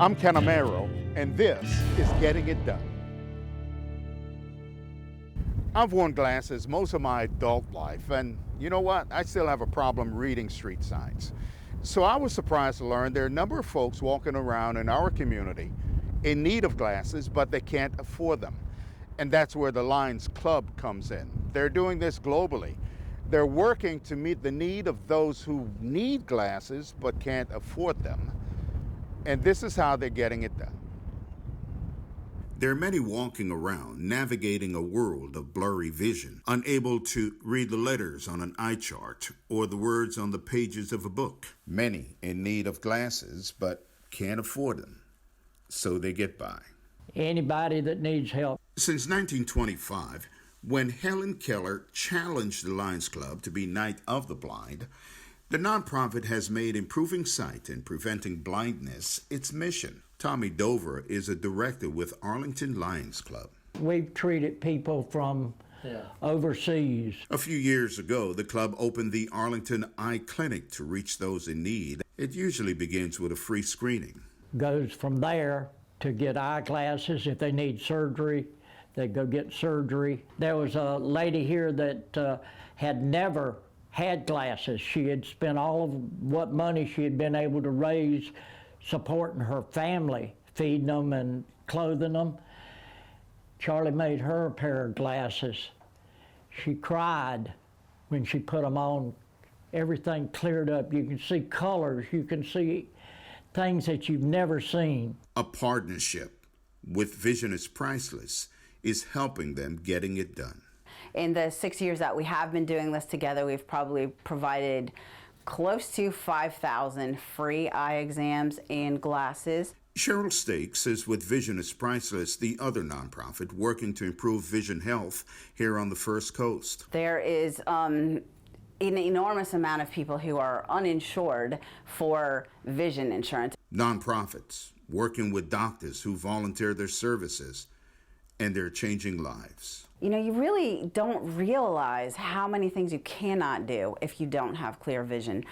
I'm Ken Amaro, and this is Getting It Done. I've worn glasses most of my adult life, and you know what? I still have a problem reading street signs. So I was surprised to learn there are a number of folks walking around in our community in need of glasses, but they can't afford them. And that's where the Lions Club comes in. They're doing this globally. They're working to meet the need of those who need glasses but can't afford them. And this is how they're getting it done. There are many walking around, navigating a world of blurry vision, unable to read the letters on an eye chart or the words on the pages of a book. Many in need of glasses, but can't afford them, so they get by. Anybody that needs help. Since 1925, when Helen Keller challenged the Lions Club to be Night of the Blind, the nonprofit has made improving sight and preventing blindness its mission. Tommy Dover is a director with Arlington Lions Club. We've treated people from overseas. A few years ago, the club opened the Arlington Eye Clinic to reach those in need. It usually begins with a free screening. Goes from there to get eyeglasses. If they need surgery, they go get surgery. There was a lady here that had never had glasses. She had spent all of what money she had been able to raise supporting her family, feeding them and clothing them. Charlie made her a pair of glasses. She cried when she put them on. Everything cleared up. You can see colors. You can see things that you've never seen. A partnership with Vision is Priceless is helping them getting it done. In the 6 years that we have been doing this together, we've probably provided close to 5,000 free eye exams and glasses. Cheryl Stakes is with Vision is Priceless, the other nonprofit working to improve vision health here on the First Coast. There is an enormous amount of people who are uninsured for vision insurance. Nonprofits working with doctors who volunteer their services, and they're changing lives. You know, you really don't realize how many things you cannot do if you don't have clear vision.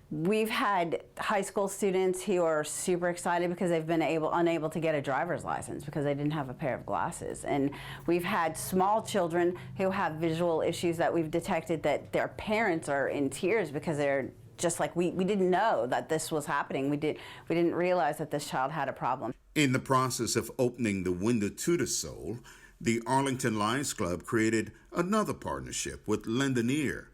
We've had high school students who are super excited because they've been unable to get a driver's license because they didn't have a pair of glasses. And we've had small children who have visual issues that we've detected that their parents are in tears because they're just like, we didn't know that this was happening. We didn't realize that this child had a problem. In the process of opening the window to the soul, the Arlington Lions Club created another partnership with Lend an Ear,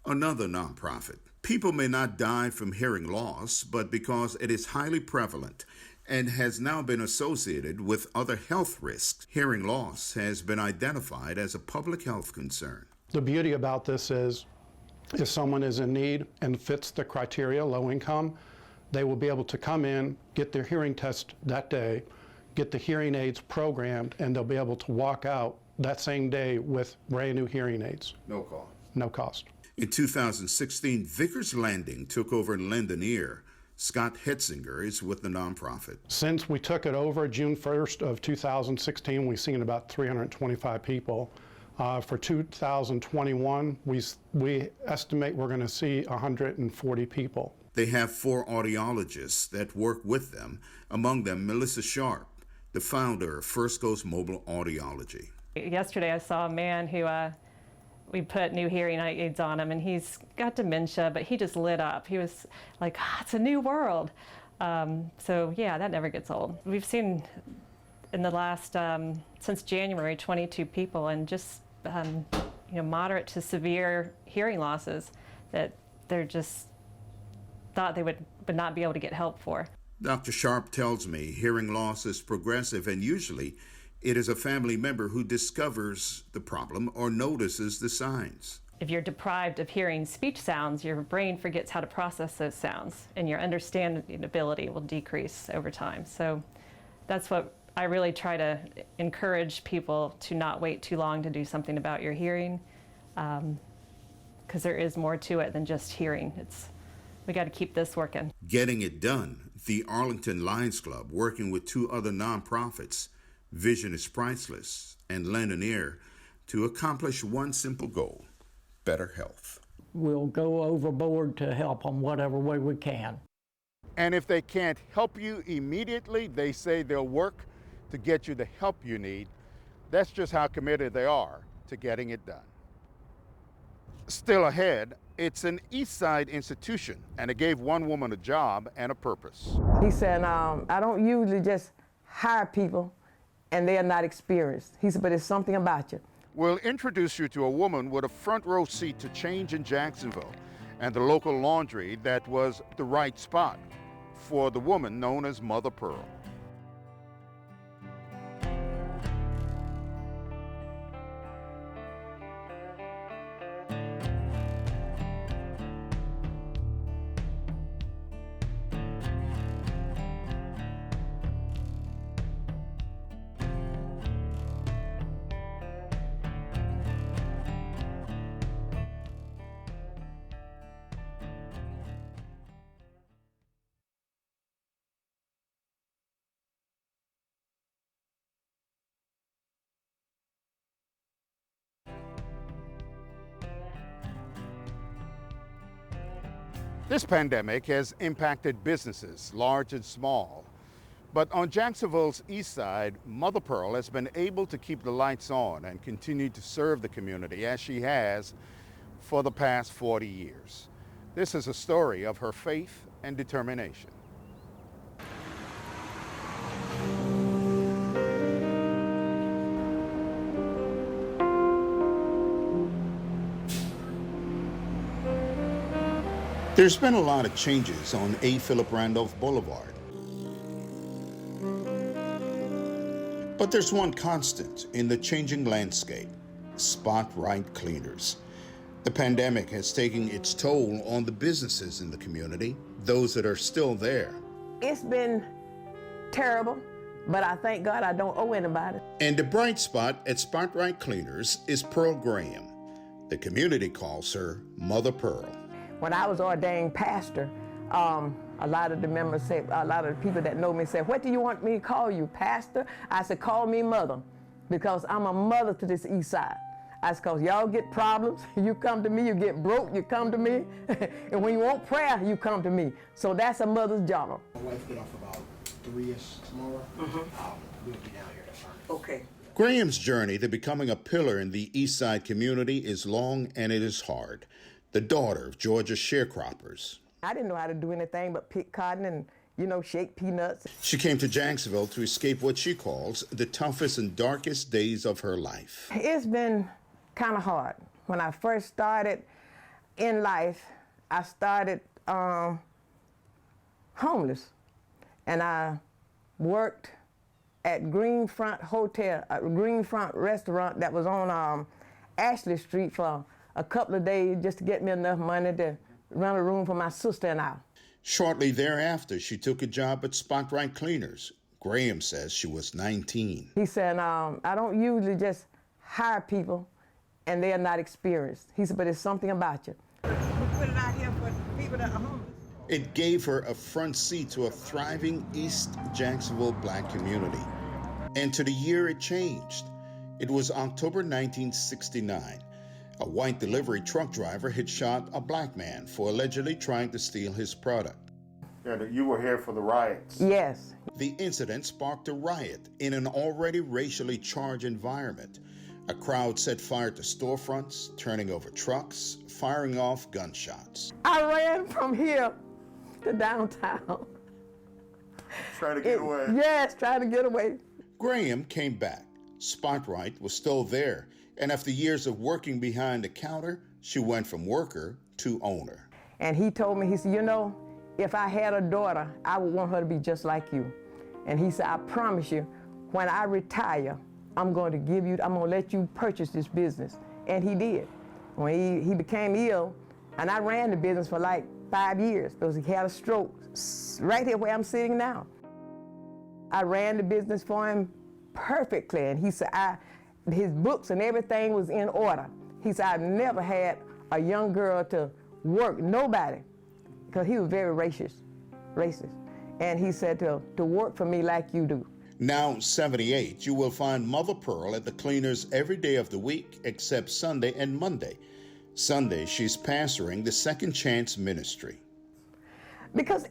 another nonprofit. People may not die from hearing loss, but because it is highly prevalent and has now been associated with other health risks, hearing loss has been identified as a public health concern. The beauty about this is if someone is in need and fits the criteria, low income, they will be able to come in, get their hearing test that day, get the hearing aids programmed, and they'll be able to walk out that same day with brand new hearing aids. No cost. No cost. In 2016, Vickers Landing took over Lend an Ear. Scott Hetzinger is with the nonprofit. Since we took it over June 1st of 2016, we've seen about 325 people. For 2021, we estimate we're going to see 140 people. They have 4 audiologists that work with them, among them Melissa Sharp, the founder of First Coast Mobile Audiology. Yesterday I saw a man who we put new hearing aids on him, and he's got dementia, but he just lit up. He was like, it's a new world. So yeah, that never gets old. We've seen in the last, since January, 22 people, and just moderate to severe hearing losses that they're just thought they would not be able to get help for. Dr. Sharp tells me hearing loss is progressive, and usually it is a family member who discovers the problem or notices the signs. If you're deprived of hearing speech sounds, your brain forgets how to process those sounds, and your understanding ability will decrease over time. So that's what I really try to encourage people, to not wait too long to do something about your hearing, because there is more to it than just hearing. We got to keep this working. Getting it done. The Arlington Lions Club, working with 2 other nonprofits, Vision is Priceless and Lend an Ear, to accomplish one simple goal: better health. We'll go overboard to help them whatever way we can. And if they can't help you immediately, they say they'll work to get you the help you need. That's just how committed they are to getting it done. Still ahead, it's an East Side institution, and it gave one woman a job and a purpose. He said, I don't usually just hire people and they are not experienced. He said, but it's something about you. We'll introduce you to a woman with a front row seat to change in Jacksonville and the local laundry that was the right spot for the woman known as Mother Pearl. This pandemic has impacted businesses, large and small. But on Jacksonville's east side, Mother Pearl has been able to keep the lights on and continue to serve the community as she has for the past 40 years. This is a story of her faith and determination. There's been a lot of changes on A. Philip Randolph Boulevard. But there's one constant in the changing landscape: spot right cleaners. The pandemic has taken its toll on the businesses in the community, those that are still there. It's been terrible, but I thank God I don't owe anybody. And the bright spot at Spot Right Cleaners is Pearl Graham. The community calls her Mother Pearl. When I was ordained pastor, a lot of the members said, a lot of the people that know me said, what do you want me to call you, pastor? I said, call me mother, because I'm a mother to this east side. I said, because y'all get problems, you come to me, you get broke, you come to me, and when you want prayer, you come to me. So that's a mother's job. My wife get off about 3-ish tomorrow. We'll be down here to find it. Okay. Graham's journey to becoming a pillar in the East Side community is long and it is hard. The daughter of Georgia's sharecroppers. I didn't know how to do anything but pick cotton and, shake peanuts. She came to Jacksonville to escape what she calls the toughest and darkest days of her life. It's been kind of hard. When I first started in life, I started homeless. And I worked at Greenfront Hotel, a Greenfront restaurant that was on Ashley Street for a couple of days just to get me enough money to run a room for my sister and I. Shortly thereafter, she took a job at Spot Right Cleaners. Graham says she was 19. He said, I don't usually just hire people and they are not experienced. He said, but it's something about you. We put it out here for people that are homeless. It gave her a front seat to a thriving East Jacksonville Black community. And to the year it changed. It was October 1969. A white delivery truck driver had shot a black man for allegedly trying to steal his product. You were here for the riots. Yes. The incident sparked a riot in an already racially charged environment. A crowd set fire to storefronts, turning over trucks, firing off gunshots. I ran from here to downtown. Trying to get away. Yes, trying to get away. Graham came back. Spot Right was still there. And after years of working behind the counter, she went from worker to owner. And he told me, he said, if I had a daughter, I would want her to be just like you. And he said, I promise you, when I retire, I'm going to let you purchase this business. And he did. When he became ill, and I ran the business for like 5 years because he had a stroke right here where I'm sitting now. I ran the business for him perfectly. And he said, his books and everything was in order. He said, I've never had a young girl to work, nobody, because he was very racist. And he said to work for me like you do. Now 78, you will find Mother Pearl at the Cleaners every day of the week except Sunday and Monday. Sunday, she's pastoring the Second Chance Ministry. Because,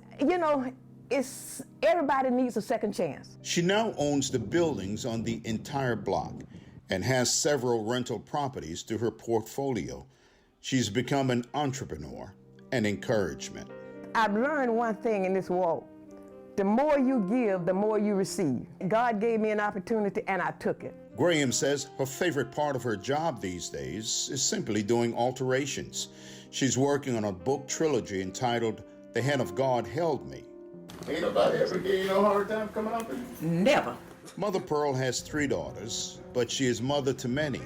everybody needs a second chance. She now owns the buildings on the entire block and has several rental properties to her portfolio. She's become an entrepreneur and encouragement. I've learned one thing in this walk. The more you give, the more you receive. God gave me an opportunity and I took it. Graham says her favorite part of her job these days is simply doing alterations. She's working on a book trilogy entitled The Hand of God Held Me. Ain't nobody ever gave you no hard time coming up with you? Never. Mother Pearl has 3 daughters, but she is mother to many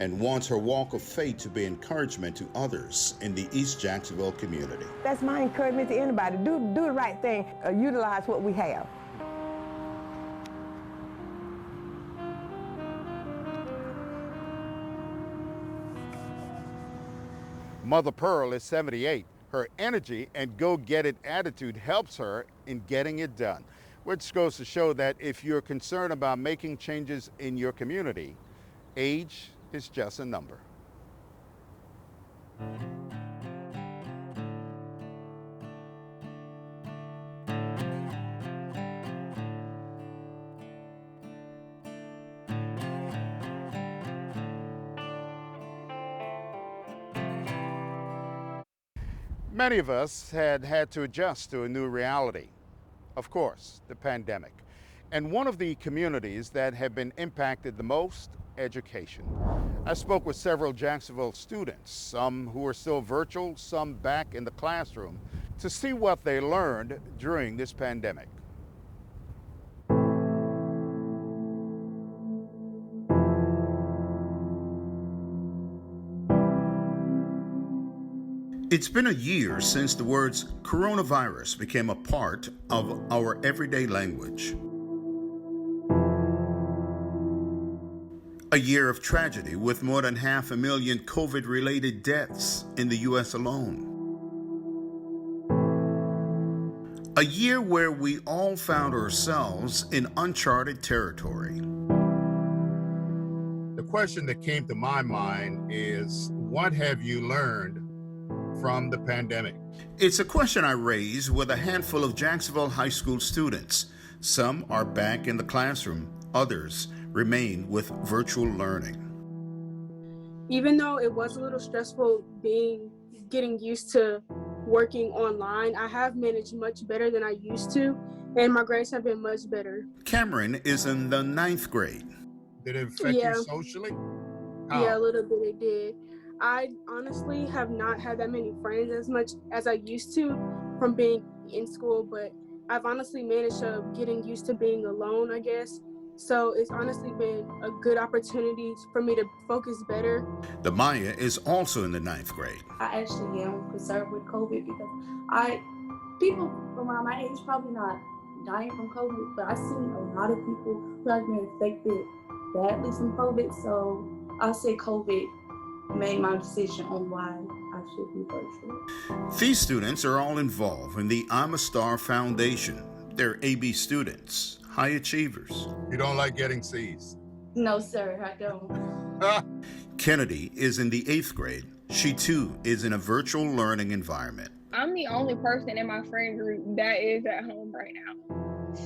and wants her walk of faith to be encouragement to others in the East Jacksonville community. That's my encouragement to anybody. Do the right thing. Utilize what we have. Mother Pearl is 78. Her energy and go-get-it attitude helps her in getting it done, which goes to show that if you're concerned about making changes in your community, age is just a number. Many of us had to adjust to a new reality. Of course, the pandemic. And one of the communities that have been impacted the most, education. I spoke with several Jacksonville students, some who are still virtual, some back in the classroom, to see what they learned during this pandemic. It's been a year since the words coronavirus became a part of our everyday language. A year of tragedy with more than 500,000 COVID-related deaths in the U.S. alone. A year where we all found ourselves in uncharted territory. The question that came to my mind is, what have you learned from the pandemic? It's a question I raised with a handful of Jacksonville high school students. Some are back in the classroom, others remain with virtual learning. Even though it was a little stressful getting used to working online, I have managed much better than I used to, and my grades have been much better. Cameron is in the 9th grade. Did it affect you socially? How? Yeah, a little bit it did. I honestly have not had that many friends as much as I used to from being in school, but I've honestly managed to getting used to being alone, I guess. So it's honestly been a good opportunity for me to focus better. The Maya is also in the 9th grade. I actually am concerned with COVID because people around my age probably not dying from COVID, but I've seen a lot of people who have been affected badly from COVID. So I'll say COVID made my decision on why I should be virtual. These students are all involved in the I'm a Star Foundation. They're AB students, high achievers. You don't like getting C's? No, sir, I don't. Kennedy is in the 8th grade. She too is in a virtual learning environment. I'm the only person in my friend group that is at home right now.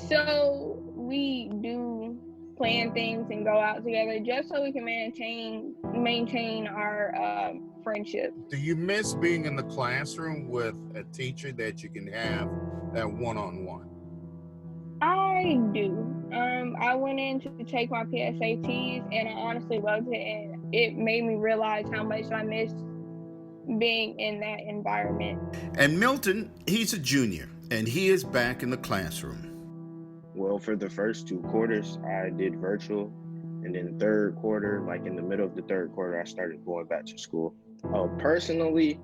So we do plan things and go out together just so we can maintain our friendship. Do you miss being in the classroom with a teacher that you can have that one-on-one? I do. I went in to take my PSATs and I honestly loved it, and it made me realize how much I missed being in that environment. And Milton, he's a junior and he is back in the classroom. Well, for the first 2 quarters, I did virtual. And then 3rd quarter, like in the middle of the 3rd quarter, I started going back to school. Personally,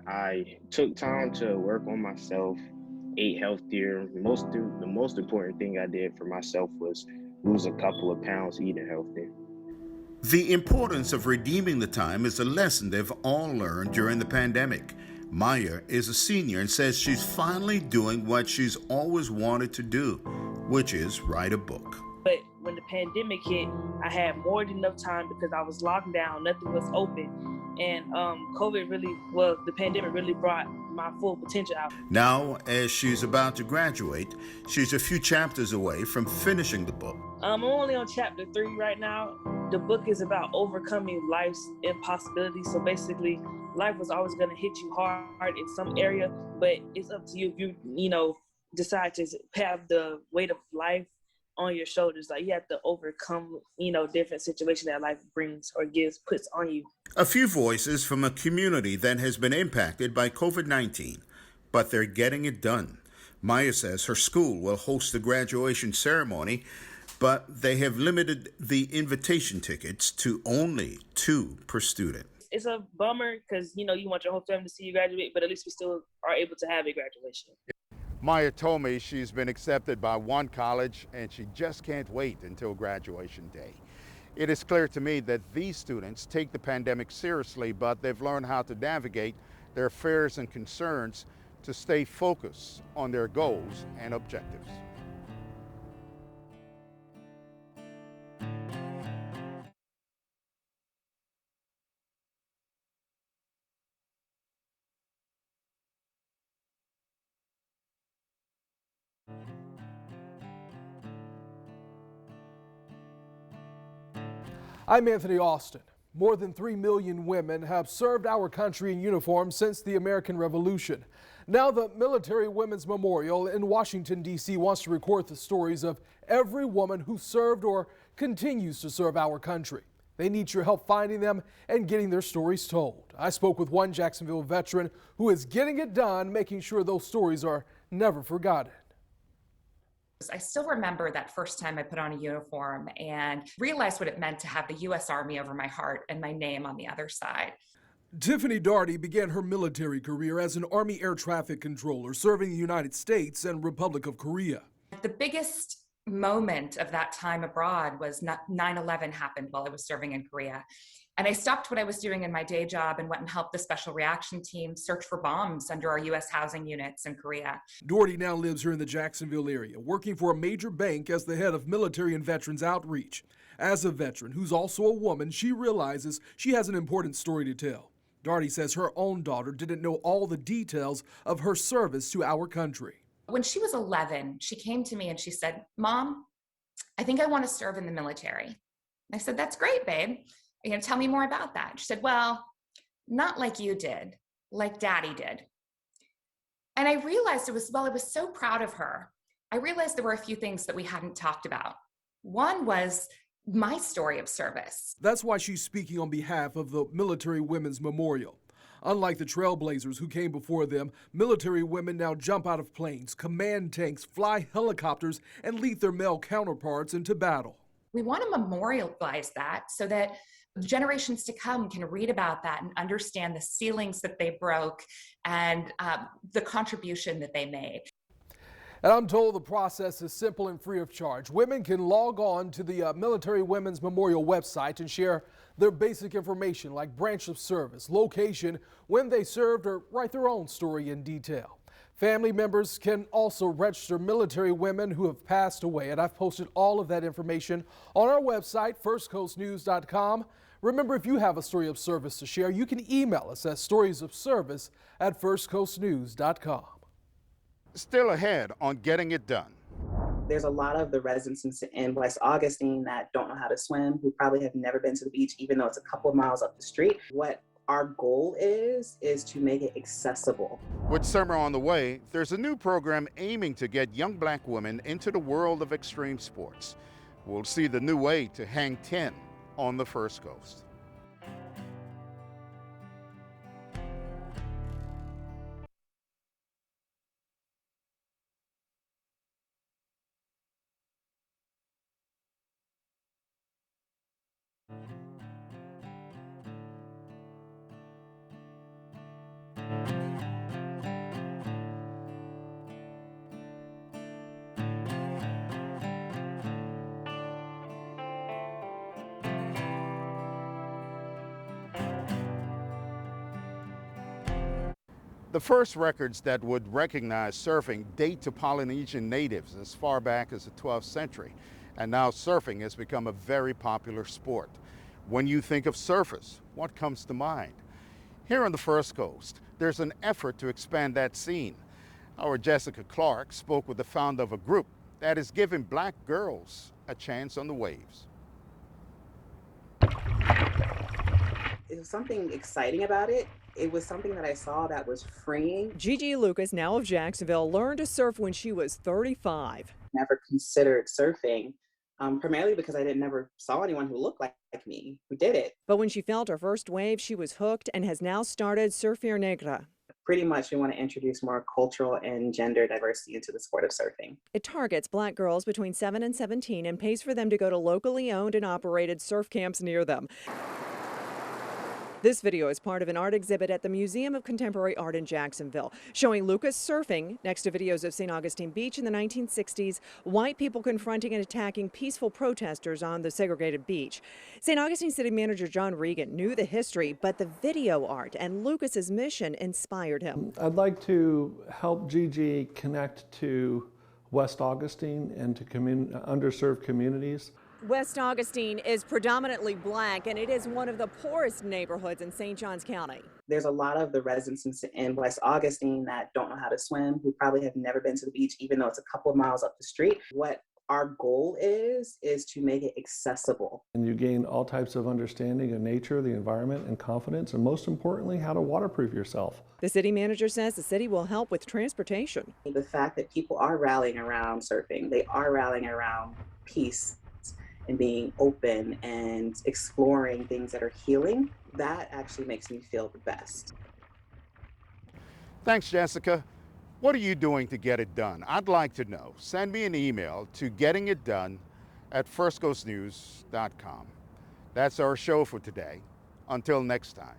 I took time to work on myself, ate healthier. The most important thing I did for myself was lose a couple of pounds eating healthy. The importance of redeeming the time is a lesson they've all learned during the pandemic. Maya is a senior and says she's finally doing what she's always wanted to do, which is write a book. But when the pandemic hit, I had more than enough time because I was locked down, nothing was open. And the pandemic really brought my full potential out. Now, as she's about to graduate, she's a few chapters away from finishing the book. I'm only on chapter 3 right now. The book is about overcoming life's impossibilities. So basically, life was always going to hit you hard in some area, but it's up to you if you decide to have the weight of life on your shoulders. Like, you have to overcome, different situations that life brings or puts on you. A few voices from a community that has been impacted by COVID-19, but they're getting it done. Maya says her school will host the graduation ceremony, but they have limited the invitation tickets to only 2 per student. It's a bummer because, you want your whole family to see you graduate, but at least we still are able to have a graduation. Maya told me she's been accepted by one college and she just can't wait until graduation day. It is clear to me that these students take the pandemic seriously, but they've learned how to navigate their fears and concerns to stay focused on their goals and objectives. I'm Anthony Austin. More than 3 million women have served our country in uniform since the American Revolution. Now the Military Women's Memorial in Washington, D.C. wants to record the stories of every woman who served or continues to serve our country. They need your help finding them and getting their stories told. I spoke with one Jacksonville veteran who is getting it done, making sure those stories are never forgotten. I still remember that first time I put on a uniform and realized what it meant to have the U.S. Army over my heart and my name on the other side. Tiffany Daugherty began her military career as an Army air traffic controller serving the United States and Republic of Korea. The biggest moment of that time abroad was 9/11 happened while I was serving in Korea. And I stopped what I was doing in my day job and went and helped the Special Reaction Team search for bombs under our U.S. housing units in Korea. Daugherty now lives here in the Jacksonville area, working for a major bank as the head of Military and Veterans Outreach. As a veteran who's also a woman, she realizes she has an important story to tell. Daugherty says her own daughter didn't know all the details of her service to our country. When she was 11, she came to me and she said, "Mom, I think I want to serve in the military." And I said, "That's great, babe. Tell me more about that." She said, "Well, not like you did, like Daddy did." And I realized I was so proud of her. I realized there were a few things that we hadn't talked about. One was my story of service. That's why she's speaking on behalf of the Military Women's Memorial. Unlike the trailblazers who came before them, military women now jump out of planes, command tanks, fly helicopters, and lead their male counterparts into battle. We want to memorialize that so that generations to come can read about that and understand the ceilings that they broke and the contribution that they made. And I'm told the process is simple and free of charge. Women can log on to the Military Women's Memorial website and share their basic information like branch of service, location, when they served, or write their own story in detail. Family members can also register military women who have passed away, and I've posted all of that information on our website, firstcoastnews.com. Remember, if you have a story of service to share, you can email us at storiesofservice@firstcoastnews.com. Still ahead on Getting It Done. There's a lot of the residents in West Augustine that don't know how to swim, who probably have never been to the beach, even though it's a couple of miles up the street. What our goal is to make it accessible. With summer on the way, there's a new program aiming to get young black women into the world of extreme sports. We'll see the new way to hang 10 on the First Coast. The first records that would recognize surfing date to Polynesian natives as far back as the 12th century, and now surfing has become a very popular sport. When you think of surfers, what comes to mind? Here on the First Coast, there's an effort to expand that scene. Our Jessica Clark spoke with the founder of a group that is giving black girls a chance on the waves. It was something exciting about it. It was something that I saw that was freeing. Gigi Lucas, now of Jacksonville, learned to surf when she was 35. Never considered surfing, primarily because I never saw anyone who looked like me who did it. But when she felt her first wave, she was hooked and has now started Surfir Negra. Pretty much we want to introduce more cultural and gender diversity into the sport of surfing. It targets black girls between 7 and 17 and pays for them to go to locally owned and operated surf camps near them. This video is part of an art exhibit at the Museum of Contemporary Art in Jacksonville, showing Lucas surfing next to videos of St. Augustine Beach in the 1960s, white people confronting and attacking peaceful protesters on the segregated beach. St. Augustine City Manager John Regan knew the history, but the video art and Lucas's mission inspired him. I'd like to help Gigi connect to West Augustine and to underserved communities. West Augustine is predominantly black, and it is one of the poorest neighborhoods in St. Johns County. There's a lot of the residents in West Augustine that don't know how to swim, who probably have never been to the beach, even though it's a couple of miles up the street. What our goal is to make it accessible. And you gain all types of understanding of nature, the environment, and confidence, and most importantly, how to waterproof yourself. The city manager says the city will help with transportation. The fact that people are rallying around surfing, they are rallying around peace and being open and exploring things that are healing, that actually makes me feel the best. Thanks, Jessica. What are you doing to get it done? I'd like to know. Send me an email to gettingitdone@firstcoastnews.com. That's our show for today. Until next time.